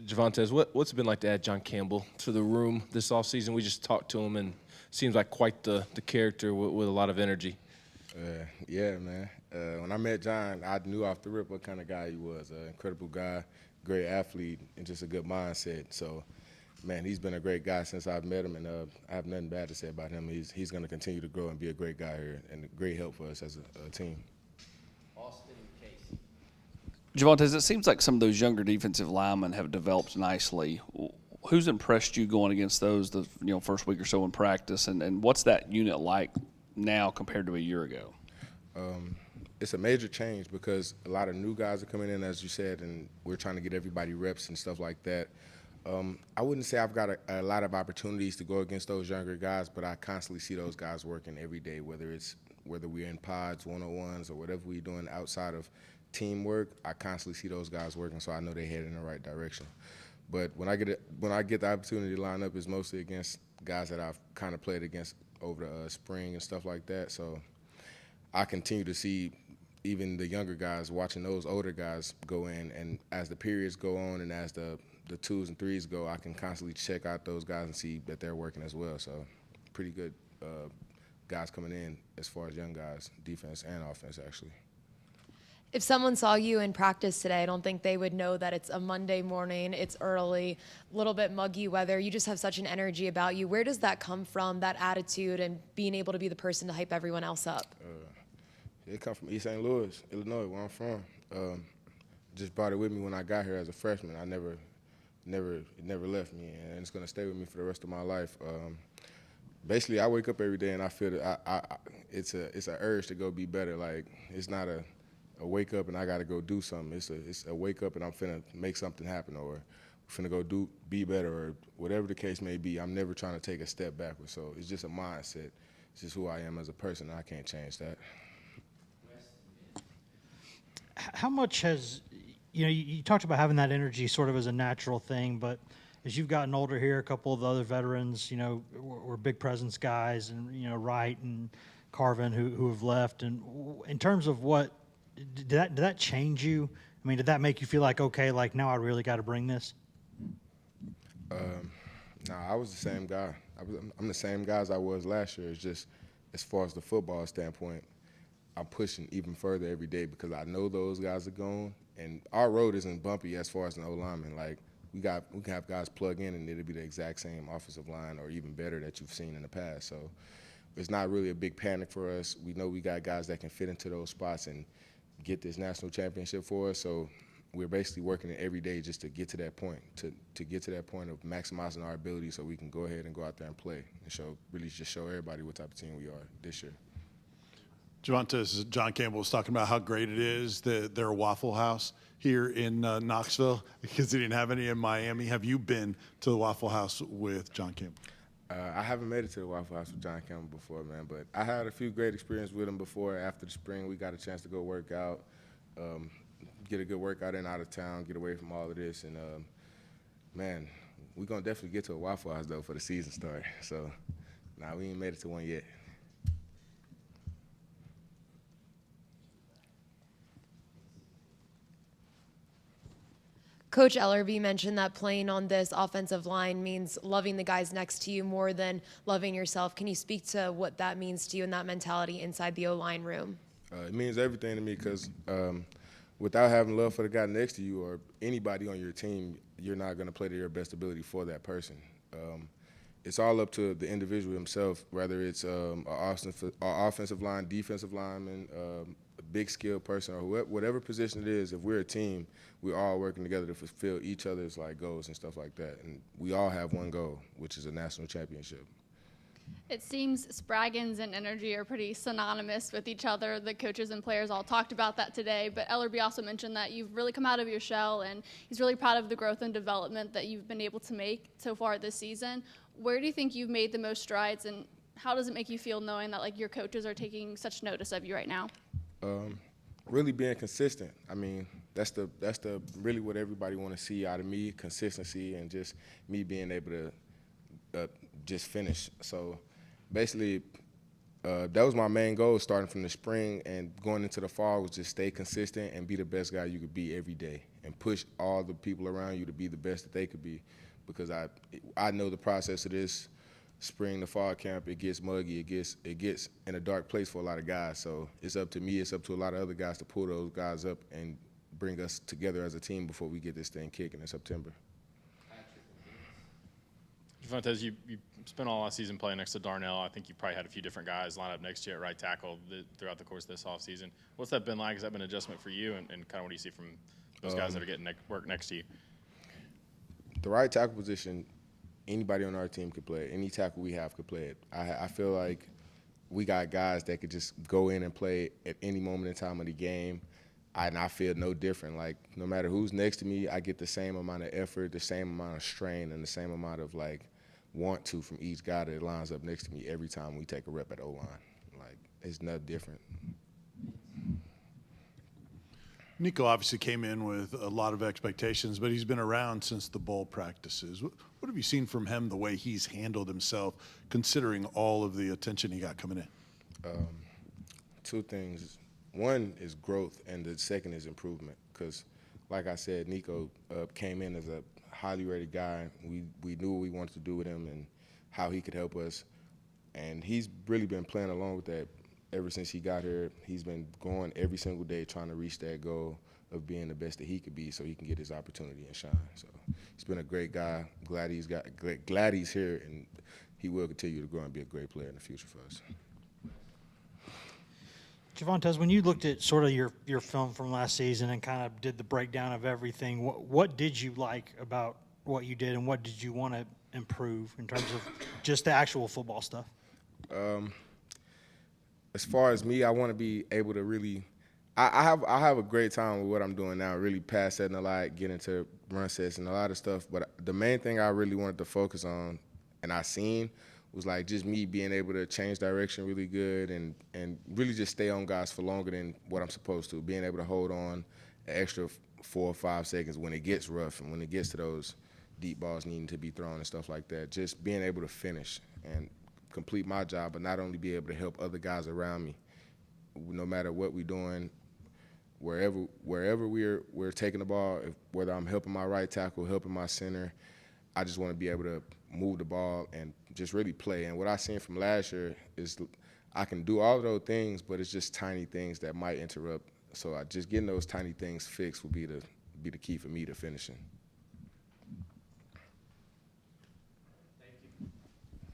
Javontez, what's it been like to add John Campbell to the room this offseason? We just talked to him, and seems like quite the character with a lot of energy. Yeah, man. When I met John, I knew off the rip what kind of guy he was. An incredible guy, great athlete, and just a good mindset. So, man, he's been a great guy since I've met him, and I have nothing bad to say about him. He's going to continue to grow and be a great guy here and a great help for us as a team. Javontez, it seems like some of those younger defensive linemen have developed nicely. Who's impressed you going against those the first week or so in practice, and what's that unit like now compared to a year ago? It's a major change because a lot of new guys are coming in, as you said, and we're trying to get everybody reps and stuff like that. I wouldn't say I've got a lot of opportunities to go against those younger guys, but I constantly see those guys working every day, whether we're in pods, one-on-ones, or whatever we're doing outside of teamwork. I constantly see those guys working, so I know they're headed in the right direction. But when I get the opportunity to line up, it's mostly against guys that I've kind of played against over the spring and stuff like that. So I continue to see even the younger guys watching those older guys go in, and as the periods go on and as the twos and threes go, I can constantly check out those guys and see that they're working as well. So pretty good guys coming in as far as young guys, defense and offense, actually. If someone saw you in practice today, I don't think they would know that it's a Monday morning, it's early, a little bit muggy weather. You just have such an energy about you. Where does that come from, that attitude and being able to be the person to hype everyone else up? It come from East St. Louis, Illinois, where I'm from. Just brought it with me when I got here as a freshman. It never left me, and it's going to stay with me for the rest of my life. Basically, I wake up every day and I feel that it's an urge to go be better. Like, it's not a wake up and I got to go do something. It's a wake up and I'm finna make something happen, or finna go be better, or whatever the case may be. I'm never trying to take a step backwards. So it's just a mindset. It's just who I am as a person. I can't change that. How much has, you talked about having that energy sort of as a natural thing, but as you've gotten older here, a couple of the other veterans, were big presence guys, and, Wright and Carvin who have left. And in terms of what, did that change you? I mean, did that make you feel like, okay, like now I really got to bring this? No, I was the same guy. I'm the same guy as I was last year. It's just as far as the football standpoint, I'm pushing even further every day because I know those guys are gone, and our road isn't bumpy as far as an O-lineman. Like, we can have guys plug in and it'll be the exact same offensive line or even better that you've seen in the past. So it's not really a big panic for us. We know we got guys that can fit into those spots and get this national championship for us. So we're basically working it every day just to get to that point, to get to that point of maximizing our ability so we can go ahead and go out there and play and really show everybody what type of team we are this year. Javontez, John Campbell was talking about how great it is that they're a Waffle House here in Knoxville because they didn't have any in Miami. Have you been to the Waffle House with John Campbell? I haven't made it to the Waffle House with John Campbell before, man, but I had a few great experiences with him before. After the spring, we got a chance to go work out, get a good workout in out of town, get away from all of this, and, man, we're going to definitely get to a Waffle House, though, for the season start. So, we ain't made it to one yet. Coach Ellerby mentioned that playing on this offensive line means loving the guys next to you more than loving yourself. Can you speak to what that means to you and that mentality inside the O-line room? It means everything to me because without having love for the guy next to you or anybody on your team, you're not going to play to your best ability for that person. It's all up to the individual himself, whether it's an offensive line, defensive lineman, a big skilled person, or whatever position it is. If we're a team, we're all working together to fulfill each other's goals and stuff like that. And we all have one goal, which is a national championship. It seems Spraggins and energy are pretty synonymous with each other. The coaches and players all talked about that today, but Ellerby also mentioned that you've really come out of your shell, and he's really proud of the growth and development that you've been able to make so far this season. Where do you think you've made the most strides, and how does it make you feel knowing that your coaches are taking such notice of you right now? Really being consistent. I mean, that's the really what everybody want to see out of me, consistency, and just me being able to just finish. So basically, that was my main goal starting from the spring and going into the fall was just stay consistent and be the best guy you could be every day and push all the people around you to be the best that they could be because I know the process of this spring to fall camp. It gets muggy. It gets in a dark place for a lot of guys. So it's up to me. It's up to a lot of other guys to pull those guys up and bring us together as a team before we get this thing kicking in September. Javontez, you spent all last season playing next to Darnell. I think you probably had a few different guys line up next to you at right tackle throughout the course of this offseason. What's that been like? Has that been an adjustment for you? And kind of what do you see from those guys that are getting work next to you? The right tackle position, anybody on our team could play it. Any tackle we have could play it. I feel like we got guys that could just go in and play at any moment in time of the game. And I feel no different. Like, no matter who's next to me, I get the same amount of effort, the same amount of strain, and the same amount of, want to from each guy that lines up next to me every time we take a rep at O-line. Like, it's nothing different. Nico obviously came in with a lot of expectations, but he's been around since the bowl practices. What have you seen from him, the way he's handled himself, considering all of the attention he got coming in? Two things. One is growth, and the second is improvement. Because, like I said, Nico came in as a highly rated guy. We knew what we wanted to do with him and how he could help us. And he's really been playing along with that ever since he got here. He's been going every single day trying to reach that goal of being the best that he could be so he can get his opportunity and shine. So he's been a great guy. Glad he's here, and he will continue to grow and be a great player in the future for us. Javontez, when you looked at sort of your film from last season and kind of did the breakdown of everything, what did you like about what you did and what did you want to improve in terms of just the actual football stuff? As far as me, I want to be able to really I have a great time with what I'm doing now, really pass setting a lot, get into run sets and a lot of stuff. But the main thing I really wanted to focus on and I seen was just me being able to change direction really good and really just stay on guys for longer than what I'm supposed to, being able to hold on an extra 4 or 5 seconds when it gets rough and when it gets to those deep balls needing to be thrown and stuff like that. Just being able to finish and complete my job, but not only be able to help other guys around me, no matter what we're doing, wherever we're taking the ball, whether I'm helping my right tackle, helping my center, I just want to be able to move the ball and just really play. And what I seen from last year is I can do all of those things, but it's just tiny things that might interrupt. So just getting those tiny things fixed would be the key for me to finishing.